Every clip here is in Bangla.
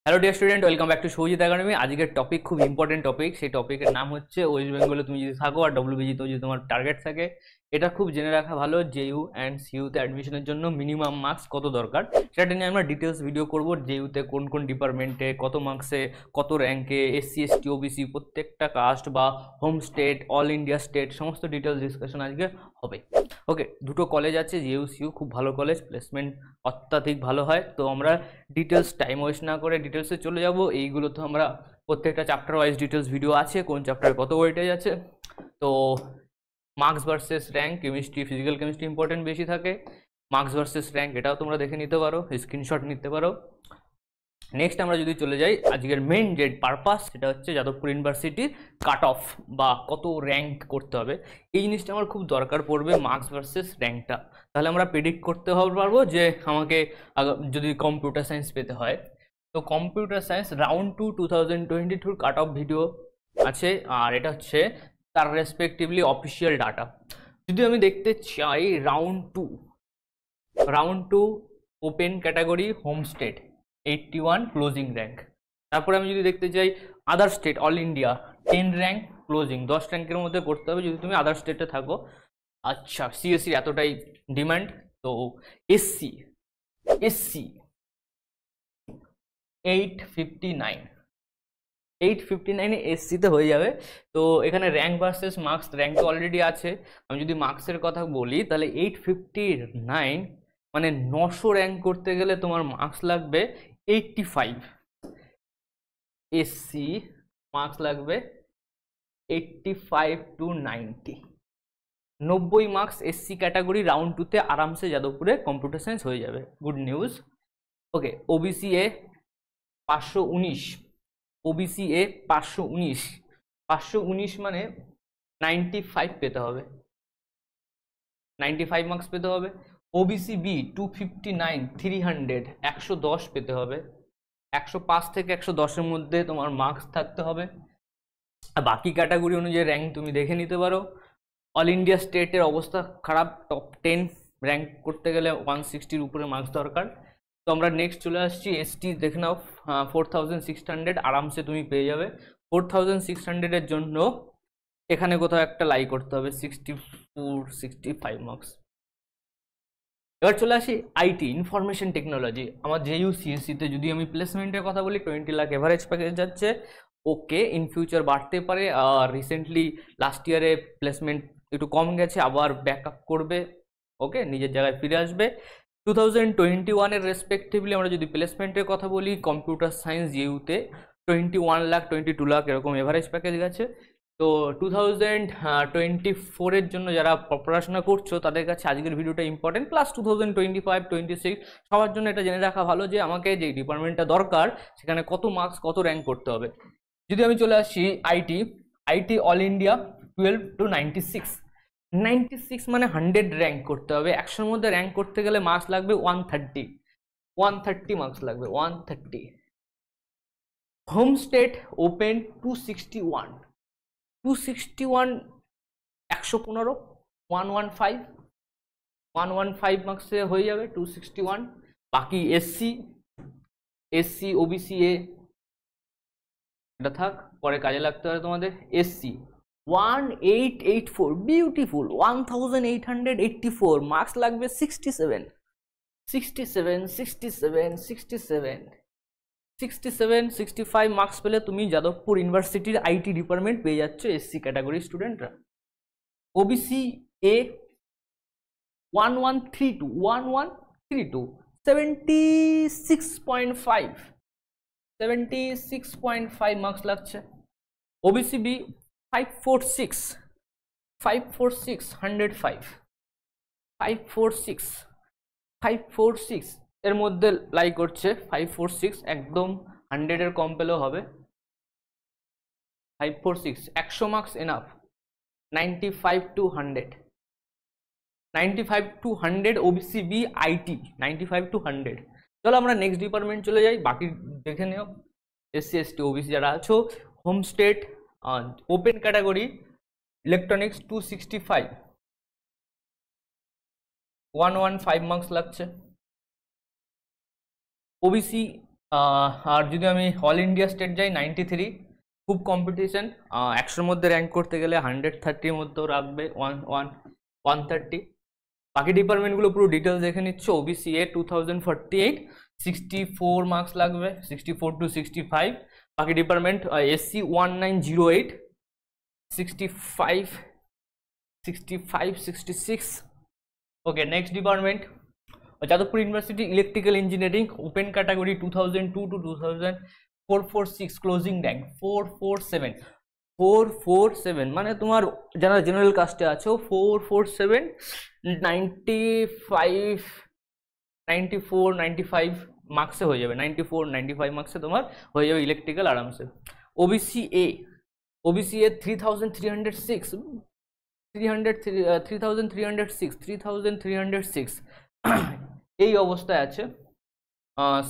Hello dear student, welcome back to Soujit academy. আজকের টপিক খুব ইম্পর্টেন্ট টপিক। সেই টপিকের নাম হচ্ছে ওয়েস্ট বেঙ্গলে তুমি যদি থাকো আর ডব্লিউবিজিতেও যদি তোমার টার্গেট থাকে, এটা খুব জেনে রাখা ভালো জেইউ অ্যান্ড সিইউতে অ্যাডমিশনের জন্য মিনিমাম মার্কস কত দরকার, সেটা নিয়ে আমরা ডিটেলস ভিডিও করব। জেইউতে কোন কোন ডিপার্টমেন্টে কত মার্কসে কত র্যাঙ্কে এসসি এসটি ওবিসি প্রত্যেকটা কাস্ট বা home state all India state সমস্ত ডিটেলস ডিসকাশন আজকে হবে। ওকে, দুটো কলেজ আছে, জেইউ সিইউ, খুব ভালো কলেজ, প্লেসমেন্ট অত্যাধিক ভালো হয়। তো আমরা ডিটেলস টাইম ওয়েস্ট না করে ডিটেলসে চলে যাব। এইগুলো তো আমরা প্রত্যেকটা চ্যাপ্টার ওয়াইজ ডিটেলস ভিডিও আছে, কোন চ্যাপ্টারে কত ওয়েটেজ আছে। তো marks versus rank, chemistry physical chemistry important বেশি থাকে। মার্কস ভার্সেস র্যাঙ্ক এটাও তোমরা দেখে নিতে পারো, স্ক্রিনশট নিতে পারো। নেক্সট আমরা যদি চলে যাই, আজকের মেন যে পারপাস সেটা হচ্ছে যাদবপুর ইউনিভার্সিটির কাট অফ বা কত র্যাঙ্ক করতে হবে। এই জিনিসটা আমার খুব দরকার পড়বে, মার্কস ভার্সেস র্যাঙ্কটা। তাহলে আমরা প্রেডিক্ট করতে পারবো যে আমাকে যদি কম্পিউটার সায়েন্স পেতে হয়, তো computer science round 2022 cut off video আছে। আর এটা হচ্ছে তার রেসপেক্টিভলি অফিসিয়াল ডাটা। যদি আমি দেখতে চাই round to open category home state 81 closing rank. তারপরে আমি যদি দেখতে চাই other state all India 10 rank closing, 10 র্যাঙ্কের মধ্যে করতে হবে যদি তুমি আদার স্টেটে থাকো। আচ্ছা, সিএসসির এতটাই ডিমান্ড, তো এসসি 859 এসসিতে হয়ে যাবে। তো এখানে র্যাঙ্ক ভার্সেস মার্কস, র্যাঙ্ক তো অলরেডি আছে। আমি যদি মার্কসের কথা বলি তাহলে 859 মানে 900 র্যাঙ্ক করতে গেলে তোমার মার্কস লাগবে 85। এসসি মার্কস লাগবে 85 to 90, 90 marks SC category round 2তে আরামসে যাদবপুরে কম্পিউটার সায়েন্স হয়ে যাবে। Good news. Okay, OBC A 519, OBC A 519 মানে 95 পেতে হবে, 95 মার্কস পেতে হবে। ওবিসি বি 259, 300, 110 পেতে হবে। 105 থেকে 110-এর মধ্যে তোমার মার্কস থাকতে হবে। আর বাকি ক্যাটাগরি অনুযায়ী র্যাঙ্ক তুমি দেখে নিতে পারো। অল ইন্ডিয়া স্টেটের অবস্থা খারাপ, টপ 10 র্যাঙ্ক করতে গেলে 160-র উপরে মার্কস দরকার। তো আমরা নেক্সট চলে আসছি এসটি, দেখে নাও 4600 আরামসে তুমি পেয়ে যাবে। 4600-এর জন্য এখানে কোথাও একটা লাই করতে হবে 64-65 মার্কস। এবার চলে আসি আইটি ইনফরমেশন টেকনোলজি। আমার জেইউ সিএসসিতে যদি আমি প্লেসমেন্টের কথা বলি 20 লাখ এভারেজ প্যাকেজ যাচ্ছে। ওকে, ইন ফিউচার বাড়তে পারে। আর রিসেন্টলি লাস্ট ইয়ারে প্লেসমেন্ট একটু কম গেছে, আবার ব্যাক আপ করবে। ওকে, নিজের জায়গায় ফিরে আসবে। 2021-এর রেসপেক্টিভলি আমরা যদি প্লেসমেন্টের কথা বলি, কম্পিউটার সায়েন্স জেইউতে 21 লাখ 22 লাখ এরকম এভারেজ প্যাকেজ গেছে। তো 2024-এর জন্য যারা পড়াশোনা করছো তাদের কাছে আজকের ভিডিওটা ইম্পর্টেন্ট, প্লাস 2025-26 সবার জন্য এটা জেনে রাখা ভালো যে আমাকে যে ডিপার্টমেন্টটা দরকার সেখানে কত মার্কস কত র্যাঙ্ক করতে হবে। যদি আমি চলে আসি আইটি অল ইন্ডিয়া 12 to 96 মানে 100 র্যাঙ্ক করতে হবে। 100-এর মধ্যে র্যাঙ্ক করতে গেলে মার্কস লাগবে 130 মার্কস লাগবে 130। হোম স্টেট ওপেন 261, 115 115 মার্কসে হয়ে যাবে 261। বাকি এসসি ওবিসি এ এটা থাক, পরে কাজে লাগতে হবে তোমাদের। এসসি 1884, বিউটিফুল, 1884 মার্কস লাগবে 65 মার্কস পেলে তুমি যাদবপুর ইউনিভার্সিটির আইটি ডিপার্টমেন্ট পেয়ে যাচ্ছ এসসি ক্যাটাগরি স্টুডেন্টরা। ওবিসি এ 1132, 76.5 মার্কস লাগছে। ওবিসি বি 546, 546 এর মধ্যে লাই করছে। 546 একদম 100-এর কম পেলেও হবে। 546 100 marks enough. 95 to 100 OBC B IT 95 to 100। চলো আমরা নেক্সট ডিপার্টমেন্ট চলে যাই, বাকি দেখে নিও। এসসি এসটি ওবিসি যারা আছো, home state open category electronics 265, 115 marks লাগছে। ওবিসি আর যদি আমি অল ইন্ডিয়া স্টেট যাই 93, খুব কম্পিটিশন। 100-র মধ্যে র্যাঙ্ক করতে গেলে 130-র মধ্যেও রাখবে, 130। বাকি ডিপার্টমেন্টগুলো পুরো ডিটেলস দেখে নিচ্ছে। ওবিসি এ 2048, 64 মার্কস লাগবে, 64 to 65। বাকি department SC 1908, 65, 66। Okay, next department Jadavpur university electrical engineering, open category 2002 to 2004-46, closing rank 447 মানে তোমার যারা জেনারেল কাস্টে আছো 447, 95, 94, 95 মার্কসে হয়ে যাবে, 94, 95 মার্কসে তোমার হয়ে যাবে ইলেকট্রিক্যাল আরামসে। ওবিসি এ 3306, 3306 এই অবস্থায় আছে।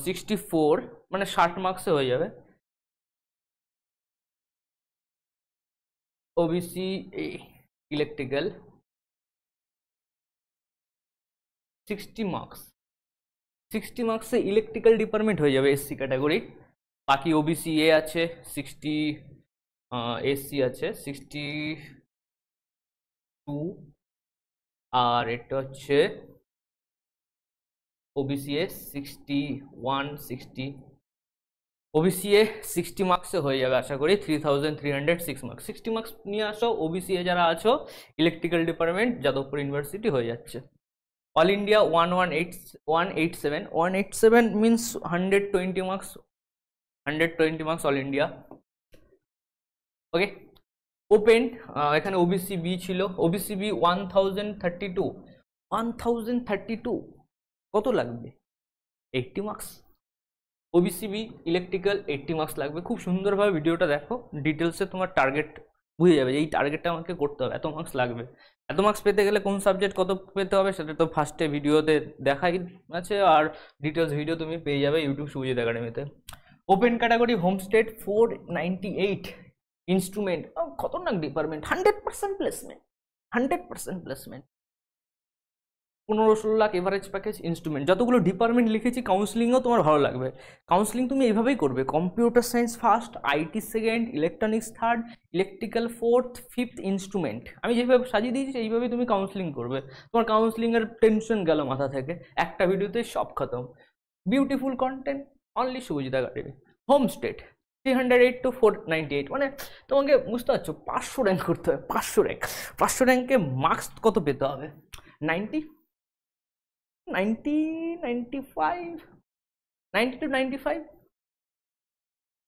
64 মানে 60 মার্কসে হয়ে যাবে। ওবিসি এ ইলেকট্রিক্যাল 60 মার্কসে ইলেকট্রিক্যাল ডিপার্টমেন্ট হয়ে যাবে এসসি ক্যাটাগরি। বাকি ওবিসি এ আছে 60, এসসি আছে 62, আর এটা হচ্ছে ওবিসি এ 61, 60। ওবিসি এ 60 মার্কসে হয়ে যাবে আশা করি, 3306 মার্কস। 60 মার্কস নিয়ে আসো, ওবিসি এ যারা আছো ইলেকট্রিক্যাল ডিপার্টমেন্ট যাদবপুর ইউনিভার্সিটি হয়ে যাচ্ছে। All India 187 means 120 marks, 120 marks all India. Okay, open এখানে ওবিসি বি ছিল, ওবিসি বি 1032 কত লাগবে? 80 marks. OBC B electrical 80 marks লাগবে। খুব সুন্দরভাবে ভিডিওটা দেখো, ডিটেলসে তোমার টার্গেট বুঝে যাবে, এই টার্গেটটা আমাকে করতে হবে, এত মার্কস লাগবে। এত মার্কস পেতে গেলে কোন সাবজেক্ট কত পেতে হবে সেটা তো ফার্স্টে ভিডিওতে দেখাই আছে, আর ডিটেলস ভিডিও তুমি পেয়ে যাবে ইউটিউব সুজিত একাডেমিতে। ওপেন ক্যাটাগরি হোমস্টেড 498, ইনস্ট্রুমেন্ট খতরনাক department, 100% placement, 100% placement, 15-16 lakh average package. Instrument যতগুলো ডিপার্টমেন্ট লিখেছি, কাউন্সিলিংও তোমার ভালো লাগবে। কাউন্সিলিং তুমি এইভাবেই করবে, computer science first, IT second, electronics third, electrical fourth, fifth, instrument. আমি যেভাবে সাজিয়ে দিয়েছি এইভাবেই তুমি কাউন্সিলিং করবে। তোমার কাউন্সিলিংয়ের টেনশন গেল মাথা থেকে, একটা ভিডিওতে সব খতম। Beautiful content, only Sujit academy. Homestead 308 to 498, মানে তোমাকে বুঝতে পারছো 500 র্যাঙ্ক করতে হবে, 500 র্যাঙ্কে মার্কস কত পেতে হবে? 90, 95, 90 to 95।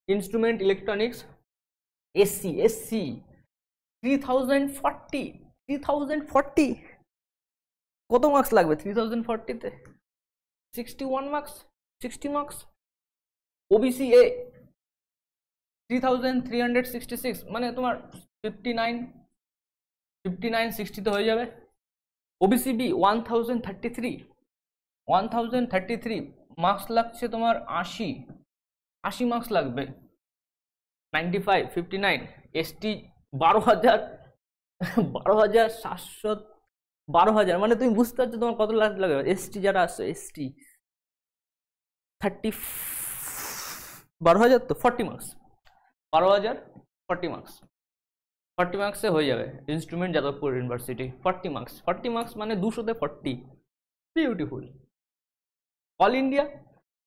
ইনস্ট্রুমেন্ট ইলেকট্রনিক্স এসসি 3040 কত মার্কস লাগবে 3040-তে? 61 মার্কস, 60 মার্কস। ওবিসি এ 3366 মানে তোমার 59, 60-তে হয়ে যাবে। ওবিসি বি 1033 মার্কস লাগছে তোমার 80 মার্কস লাগবে, 95, 59। এসটি 12,700, 12,000 মানে তুমি বুঝতে পারছো তোমার কত লাগবে। এসটি যারা আসছে, এসটি 12,000 তো 40 মার্কস, 12,000, 40 মার্কস, 40 মার্কসে হয়ে যাবে। ইনস্ট্রুমেন্ট যাদবপুর ইউনিভার্সিটি 40 মার্কস মানে 200-তে 40, বিউটিফুল। অল ইন্ডিয়া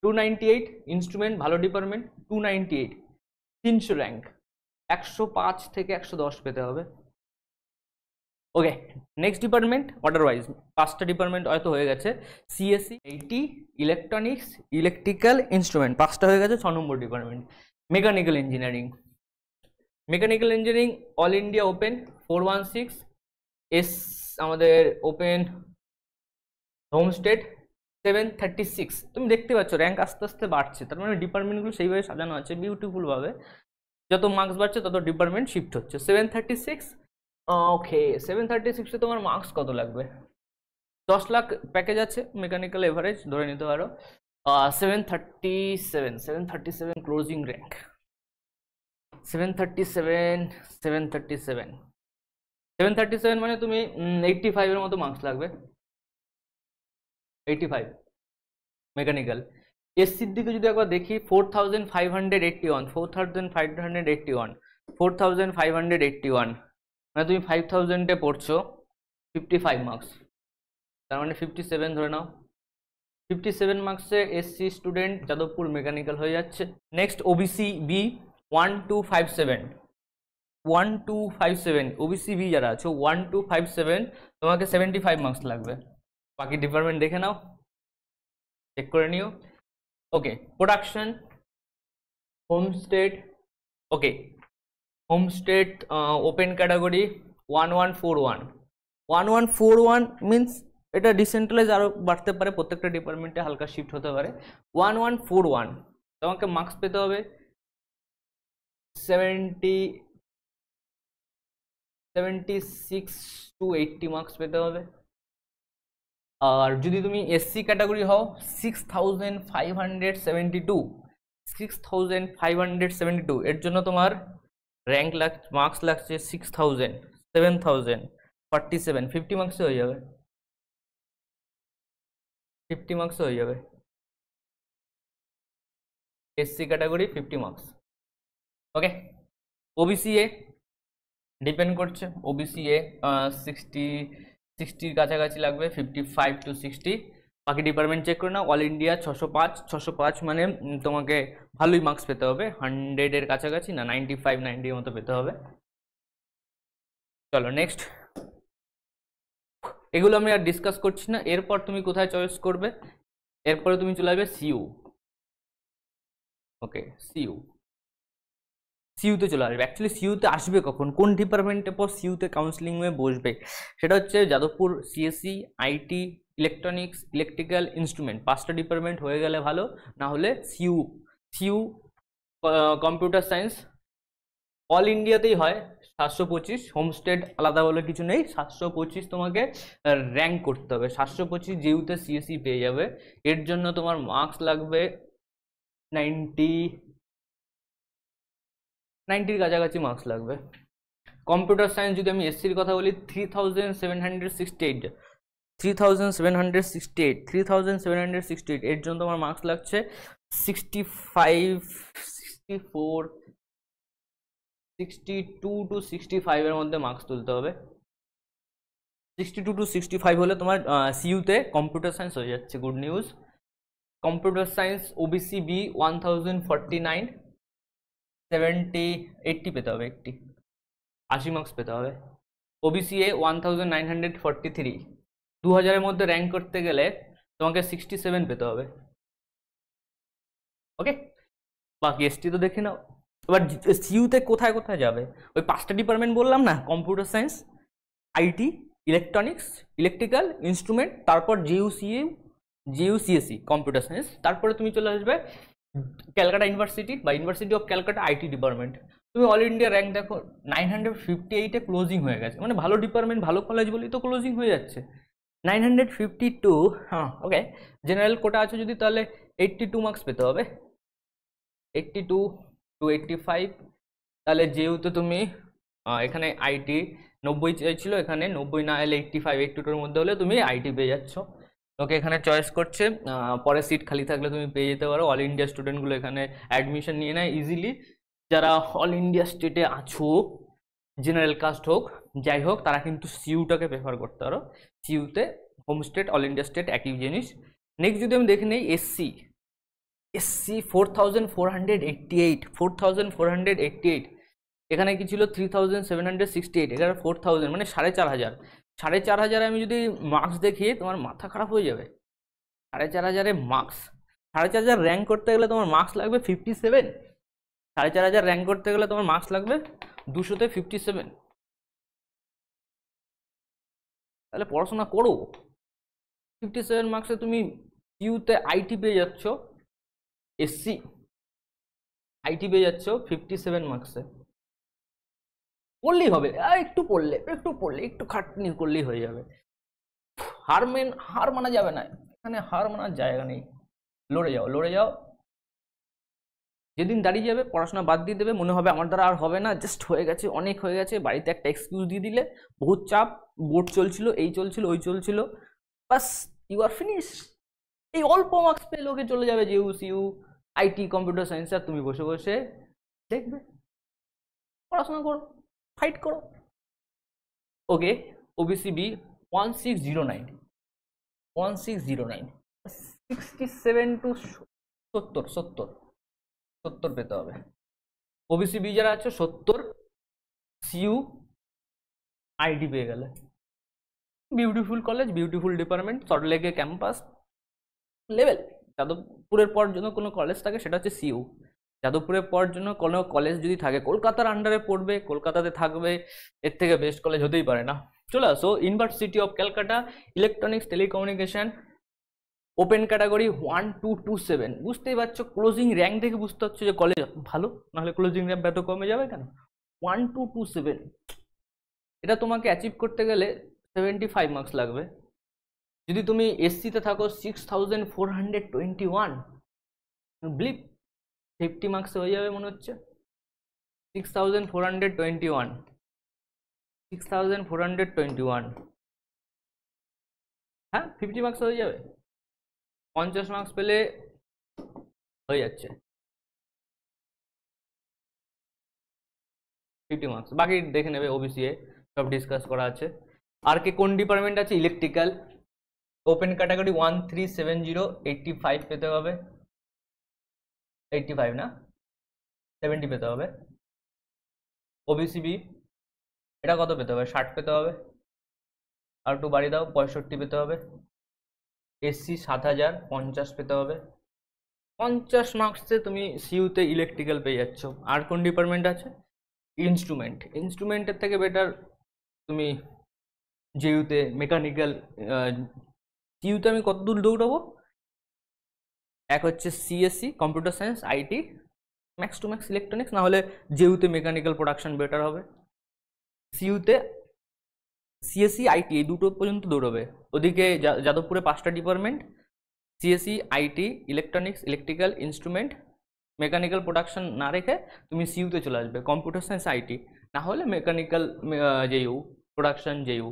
298, ইনস্ট্রুমেন্ট ভালো ডিপার্টমেন্ট 298, 300 র্যাঙ্ক, 105 থেকে 110 পেতে হবে। ওকে, নেক্সট ডিপার্টমেন্ট অর্ডার ওয়াইজ 5টা ডিপার্টমেন্ট হয়তো হয়ে গেছে। সিএসসি 80, ইলেকট্রনিক্স, ইলেকট্রিক্যাল, ইনস্ট্রুমেন্ট 5টা হয়ে গেছে। 6 নম্বর department mechanical engineering. All India open 416, এস আমাদের ওপেন হোমস্টেড 736। তুমি দেখতে পাচ্ছ র্যাঙ্ক আস্তে আস্তে বাড়ছে, তার মানে ডিপার্টমেন্টগুলো সেইভাবে সাজানো আছে বিউটিফুলভাবে। যত মার্কস বাড়ছে তত ডিপার্টমেন্ট শিফট হচ্ছে। 736, ওকে 736-এ তোমার মার্কস কত লাগবে? 10 লাখ প্যাকেজ আছে, মেকানিক্যাল এভারেজ ধরে নিতে পারো। 737 ক্লোজিং র্যাঙ্ক, 737 মানে তুমি 85-এর মতো মার্কস লাগবে, 85 মেকানিক্যাল। এসসির দিকে যদি একবার দেখি 4581, 4581, 4581, মানে তুমি 5000-এ পড়ছো, 55 মার্কস, তার মানে 57 ধরে নাও। 57 মার্কসে এসসি স্টুডেন্ট যাদবপুর মেকানিক্যাল হয়ে যাচ্ছে। Next OBC B 1257, 1257 OBC B যারা আছে 1257, তোমাকে 75 মার্কস লাগবে। বাকি ডিপার্টমেন্ট দেখে নাও, চেক করে নিও। ওকে, প্রোডাকশন, হোমস্টেড, ওকে হোমস্টেড ওপেন ক্যাটাগরি 1141, 1141 মিনস এটা ডিসেন্ট্রালাইজ আরও বাড়তে পারে, প্রত্যেকটা ডিপার্টমেন্টে হালকা শিফট হতে পারে। 1141 তোমাকে মার্কস পেতে হবে 76 to 80 মার্কস পেতে হবে। আর যদি তুমি এসসি ক্যাটাগরি হও 6572, 6572, এর জন্য তোমার র্যাঙ্ক মার্কস লাগছে 6000, 7047, 50 মার্কসে হয়ে যাবে, 50 মার্কসে হয়ে যাবে এসসি ক্যাটাগরি 50 মার্কস। ওকে, ওবিসি এ ডিপেন্ড করছে, ওবিসি এ 60 কাছাকাছি লাগবে, 55 to 60। বাকি ডিপার্টমেন্ট চেক করে নাও। অল ইন্ডিয়া 605 মানে তোমাকে ভালোই মার্কস পেতে হবে, 100-এর কাছাকাছি, না 95, 90-এর মতো পেতে হবে। চলো নেক্সট, এগুলো আমি আর ডিসকাস করছি না। এরপর তুমি কোথায় চয়েস করবে, এরপরে তুমি চলে আসবে সিইউ। ওকে, সিইউতে চলে আসবে। অ্যাকচুয়ালি সিইউতে আসবে কখন, কোন ডিপার্টমেন্টের পর সিইউতে কাউন্সিলিংয়ে বসবে, সেটা হচ্ছে Jadavpur CSC, IT, electronics, electrical, instrument, 5টা ডিপার্টমেন্ট হয়ে গেলে ভালো। না হলে সিইউ কম্পিউটার সায়েন্স অল ইন্ডিয়াতেই হয় 725, হোমস্টেড আলাদা বলে কিছু নেই, 725 তোমাকে র্যাঙ্ক করতে হবে। 725 যেউতে সিএসসি পেয়ে যাবে। এর জন্য তোমার মার্কস লাগবে 90-র কাছাকাছি মার্কস লাগবে। কম্পিউটার সায়েন্স যদি আমি এসসির কথা বলি 3768, এর জন্য তোমার মার্কস লাগছে 65, 64, 62 to 65 এর মধ্যে মার্কস তুলতে হবে। 62 to 65 হলে তোমার সিইউতে কম্পিউটার সায়েন্স হয়ে যাচ্ছে। Good news. Computer science OBC B 1049, 80 পেতে হবে, 80 মার্কস পেতে হবে। ওবিসি এ 1943, 2000-এর মধ্যে র্যাঙ্ক করতে গেলে তোমাকে 67 পেতে হবে। ওকে, বাকি এসটি তো দেখে নাও। এবার সিইউতে কোথায় কোথায় যাবে, ওই 5টা ডিপার্টমেন্ট বললাম না, computer science, IT, electronics, electrical, instrument, তারপর জিইউসিএসি কম্পিউটার সায়েন্স, তারপরে তুমি চলে আসবে ক্যালকাটা ইউনিভার্সিটি বা university of Calcutta IT department. তুমি অল ইন্ডিয়া র্যাঙ্ক দেখো 958-এ ক্লোজিং হয়ে গেছে, মানে ভালো ডিপার্টমেন্ট ভালো কলেজ বলেই তো ক্লোজিং হয়ে যাচ্ছে। 952, হ্যাঁ ওকে। জেনারেল কোটা আছে যদি, তাহলে 82 মার্কস পেতে হবে, 82 to 85। তাহলে যেহেতু তুমি এখানে আইটি 90 চাইছিল, এখানে 90 না এলে 85, 82-র মধ্যে হলে তুমি আইটি পেয়ে যাচ্ছ। ওকে, এখানে চয়েস করছে, পরে সিট খালি থাকলে তুমি পেয়ে যেতে পারো। অল ইন্ডিয়া স্টুডেন্টগুলো এখানে অ্যাডমিশন নিয়ে নেয় ইজিলি। যারা অল ইন্ডিয়া স্টেটে আছো, জেনারেল কাস্ট হোক যাই হোক, তারা কিন্তু সিইউটাকে প্রেফার করতে পারো। সিইউতে home state all India state একই জিনিস। নেক্সট যদি আমি দেখে নিই এসসি 4488, এখানে কি ছিল 3768, এখানে 4000, মানে 4500। 4500-এ আমি যদি মার্কস দেখি তোমার মাথা খারাপ হয়ে যাবে। 4500-এ মার্কস, 4500 র্যাঙ্ক করতে গেলে তোমার মার্কস লাগবে 57। 4500 র্যাঙ্ক করতে গেলে তোমার মার্কস লাগবে 200-তে 57। তাহলে পড়াশোনা করো। 57 মার্কসে তুমি ইউতে আইটি পেয়ে যাচ্ছ, এসসি আইটি পেয়ে যাচ্ছ 57 মার্কসে। পড়লেই হবে, একটু পড়লে একটু খাটনি করলেই হয়ে যাবে। হার মানা যাবে না, এখানে হার মানার জায়গা নেই। লড়ে যাও। যেদিন দাঁড়িয়ে যাবে পড়াশোনা বাদ দিয়ে দেবে, মনে হবে আমার দ্বারা আর হবে না, জাস্ট হয়ে গেছে, অনেক হয়ে গেছে, বাড়িতে একটা এক্সকিউজ দিয়ে দিলে, বহুত চাপ, বোর্ড চলছিল, এই চলছিল, ওই চলছিল, বাস ইউ আর ফিনিশ। এই অল্প মার্কস পেয়ে লোকে চলে যাবে GU CU IT computer science, আর তুমি বসে বসে দেখবে। পড়াশোনা করো, ফাইট করো। ওকে, ওবিসি বি 1609 67 টু 70 পেতে হবে। ওবিসি বি যারা আছে 70, সিইউ আইটি পেয়ে গেলে। বিউটিফুল কলেজ, বিউটিফুল ডিপার্টমেন্ট, সল্টলেকে ক্যাম্পাস লেভেল। যাদবপুরের পর জন্য কোনো কলেজ থাকে সেটা হচ্ছে সিইউ। যাদবপুরের পর জন্য কোনো কলেজ যদি থাকে কলকাতার আন্ডারে পড়বে, কলকাতাতে থাকবে, এর থেকে বেস্ট কলেজ হতেই পারে না। চলে আসো university of Calcutta, electronics telecommunication, open category 1227। বুঝতেই পারছো, ক্লোজিং র্যাঙ্ক দেখে বুঝতে পারছো যে কলেজ ভালো, নাহলে ক্লোজিং র্যাঙ্ক এত কমে যাবে কেন। 1227, এটা তোমাকে অ্যাচিভ করতে গেলে 75 মার্কস লাগবে। যদি তুমি এসসিতে থাকো 6421, ব্লিপ 50 মার্কসে হয়ে যাবে মনে হচ্ছে। 6421, হ্যাঁ 50 মার্কস হয়ে যাবে। 50 মার্কস পেলে হয়ে যাচ্ছে 50 মার্কস, বাকি দেখে নেবে ওবিসি এ, সব ডিসকাস করা আছে। আর কি কোন ডিপার্টমেন্ট আছে, ইলেকট্রিক্যাল, ওপেন ক্যাটাগরি 1370, 85 পেতে হবে। 85 না, 70 পেতে হবে। ওবিসি বি এটা কত পেতে হবে, 60 পেতে হবে, আর একটু বাড়িয়ে দাও, 65 পেতে হবে। এসসি 7000, 50 পেতে হবে। 50 মার্কসে তুমি সিইউতে ইলেকট্রিক্যাল পেয়ে যাচ্ছ। আর কোন ডিপার্টমেন্ট আছে, ইনস্ট্রুমেন্টের থেকে বেটার তুমি জিইউতে মেকানিক্যাল। জিইউতে আমি কত দূর দৌড়াবো, এক হচ্ছে CSC computer science IT, max to max electronics, না হলে জিইউতে মেকানিক্যাল প্রোডাকশন বেটার হবে। সিইউতে সিএসসি আইটি এই দুটো পর্যন্ত দৌড়বে। ওদিকে যাদবপুরে 5টা department, CSC IT electronics electrical instrument mechanical production না রেখে তুমি সিইউতে চলে আসবে, কম্পিউটার সায়েন্স আইটি, না হলে মেকানিক্যাল জেইউ প্রোডাকশন জেইউ।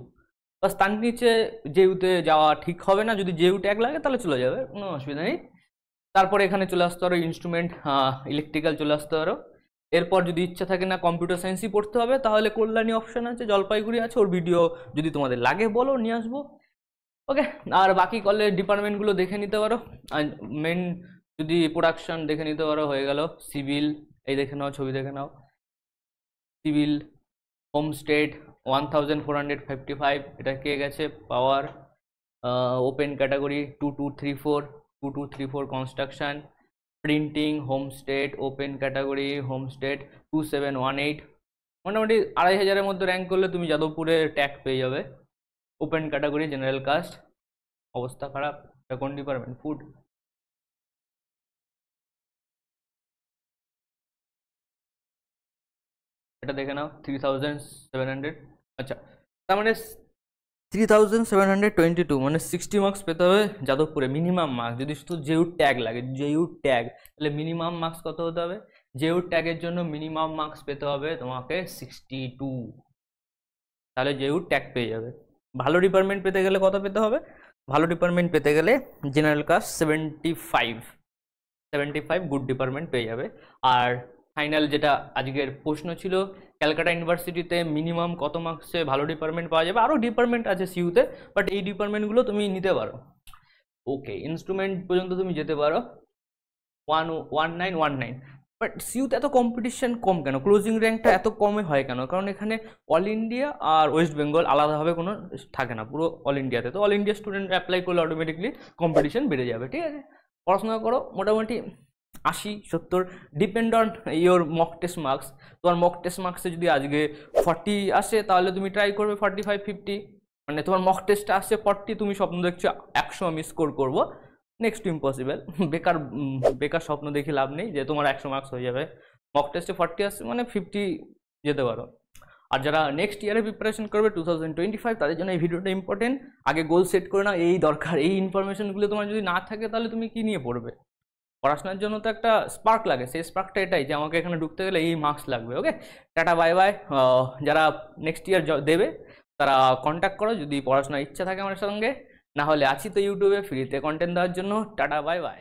বাস তার নিচে জেইউতে যাওয়া ঠিক হবে না, যদি জেইউ ট্যাগ লাগে তাহলে চলে যাবে, কোনো অসুবিধা নেই। তারপরে এখানে চলে আসতে পারো ইনস্ট্রুমেন্ট ইলেকট্রিক্যাল চলে আসতে পারো। এরপর যদি ইচ্ছা থাকে না কম্পিউটার সায়েন্সই পড়তে হবে, তাহলে কল্যাণী অপশন আছে, জলপাইগুড়ি আছে, ওর ভিডিও যদি তোমাদের লাগে বলো, নিয়ে আসবো। ওকে, আর বাকি কলেজ ডিপার্টমেন্টগুলো দেখে নিতে পারো। আর মেন যদি প্রোডাকশন দেখে নিতে পারো, হয়ে গেল সিভিল, এই দেখে নাও, ছবি দেখে নাও, সিভিল হোমস্টেড 1455, এটা কে গেছে power. Open category 2234 construction, printing home state, open category home state 2718। মোটামুটি 2500-এর মধ্যে র্যাঙ্ক করলে তুমি যাদবপুরে ট্যাগ পেয়ে যাবে। ওপেন ক্যাটাগরি জেনারেল কাস্ট, অবস্থা খারাপ। এটা কোন ডিপার্টমেন্ট, ফুড। এটা দেখে নাও 3700, আচ্ছা তার মানে 3722, মানে 60 মার্কস পেতে হবে যাদবপুরে মিনিমাম মার্কস। যদি শুধু জেইউ ট্যাগ লাগে, জেইউ ট্যাগ, তাহলে মিনিমাম মার্কস কত হতে হবে, জেইউ ট্যাগের জন্য মিনিমাম মার্কস পেতে হবে তোমাকে 62, তাহলে জেইউ ট্যাগ পেয়ে যাবে। ভালো ডিপার্টমেন্ট পেতে গেলে কত পেতে হবে, ভালো ডিপার্টমেন্ট পেতে গেলে জেনারেল কাস্ট 75 গুড ডিপার্টমেন্ট পেয়ে যাবে। আর ফাইনাল যেটা আজকের প্রশ্ন ছিল, ক্যালকাটা ইউনিভার্সিটিতে মিনিমাম কত মার্কসে ভালো ডিপার্টমেন্ট পাওয়া যাবে। আরও ডিপার্টমেন্ট আছে সিইউতে, বাট এই ডিপার্টমেন্টগুলো তুমি নিতে পারো। ওকে, ইনস্ট্রুমেন্ট পর্যন্ত তুমি যেতে পারো 1919, বাট সিইউতে এত কম্পিটিশন কম কেন, ক্লোজিং র্যাঙ্কটা এত কমে হয় কেন? কারণ এখানে অল ইন্ডিয়া আর ওয়েস্ট বেঙ্গল আলাদাভাবে কোনো থাকে না, পুরো অল ইন্ডিয়াতে। তো অল ইন্ডিয়া স্টুডেন্ট অ্যাপ্লাই করলে অটোমেটিকলি কম্পিটিশন বেড়ে যাবে, ঠিক আছে। পড়াশোনা করো, মোটামুটি 80-70, depend on your mock test marks. তোমার মক টেস্ট মার্কসে যদি আজকে 40 আসে, তাহলে তুমি ট্রাই করবে 45-50। মানে তোমার মক টেস্টে আসছে 40, তুমি স্বপ্ন দেখছো 100 আমি স্কোর করবো, নেক্সট টু ইম্পসিবল। বেকার স্বপ্ন দেখে লাভ নেই যে তোমার 100 মার্কস হয়ে যাবে। মক টেস্টে 40 আসছে মানে 50 যেতে পারো। আর যারা নেক্সট ইয়ারে প্রিপারেশন করবে 2025, তাদের জন্য এই ভিডিওটা ইম্পর্টেন্ট। আগে গোল সেট করে নাও, এই দরকার, এই ইনফরমেশনগুলো তোমার যদি না থাকে তাহলে তুমি কি নিয়ে পড়বে। পড়াশোনার জন্য তো একটা স্পার্ক লাগে, সেই স্পার্কটা এটাই যে আমাকে এখানে ঢুকতে গেলে এই মার্কস লাগবে। ওকে, টাটা বাই বাই। যারা নেক্সট ইয়ার দেবে তারা কন্ট্যাক্ট করো যদি পড়াশোনার ইচ্ছা থাকে আমার সঙ্গে, না হলে আছি তো ইউটিউবে ফ্রিতে কন্টেন্ট দেওয়ার জন্য। Tata, bye bye.